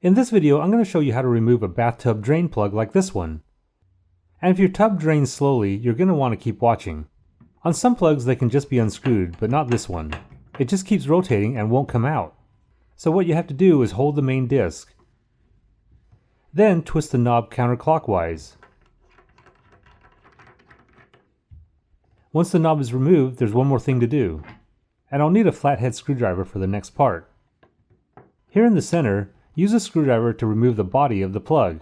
In this video, I'm going to show you how to remove a bathtub drain plug like this one. And if your tub drains slowly, you're going to want to keep watching. On some plugs they can just be unscrewed, but not this one. It just keeps rotating and won't come out. So what you have to do is hold the main disc. Then twist the knob counterclockwise. Once the knob is removed, there's one more thing to do. And I'll need a flathead screwdriver for the next part. Here in the center, use a screwdriver to remove the body of the plug.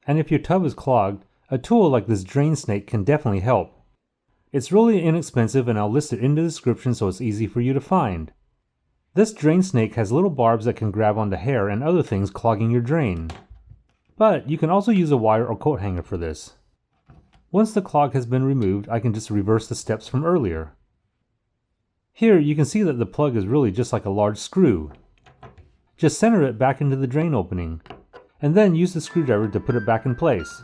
And if your tub is clogged, a tool like this drain snake can definitely help. It's really inexpensive and I'll list it in the description so it's easy for you to find. This drain snake has little barbs that can grab onto hair and other things clogging your drain. But you can also use a wire or coat hanger for this. Once the clog has been removed, I can just reverse the steps from earlier. Here you can see that the plug is really just like a large screw. Just center it back into the drain opening, and then use the screwdriver to put it back in place.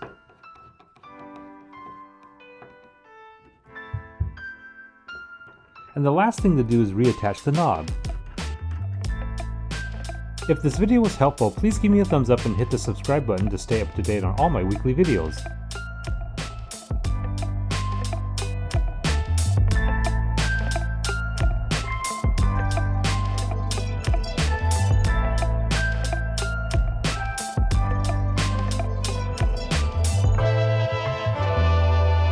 And the last thing to do is reattach the knob. If this video was helpful, please give me a thumbs up and hit the subscribe button to stay up to date on all my weekly videos.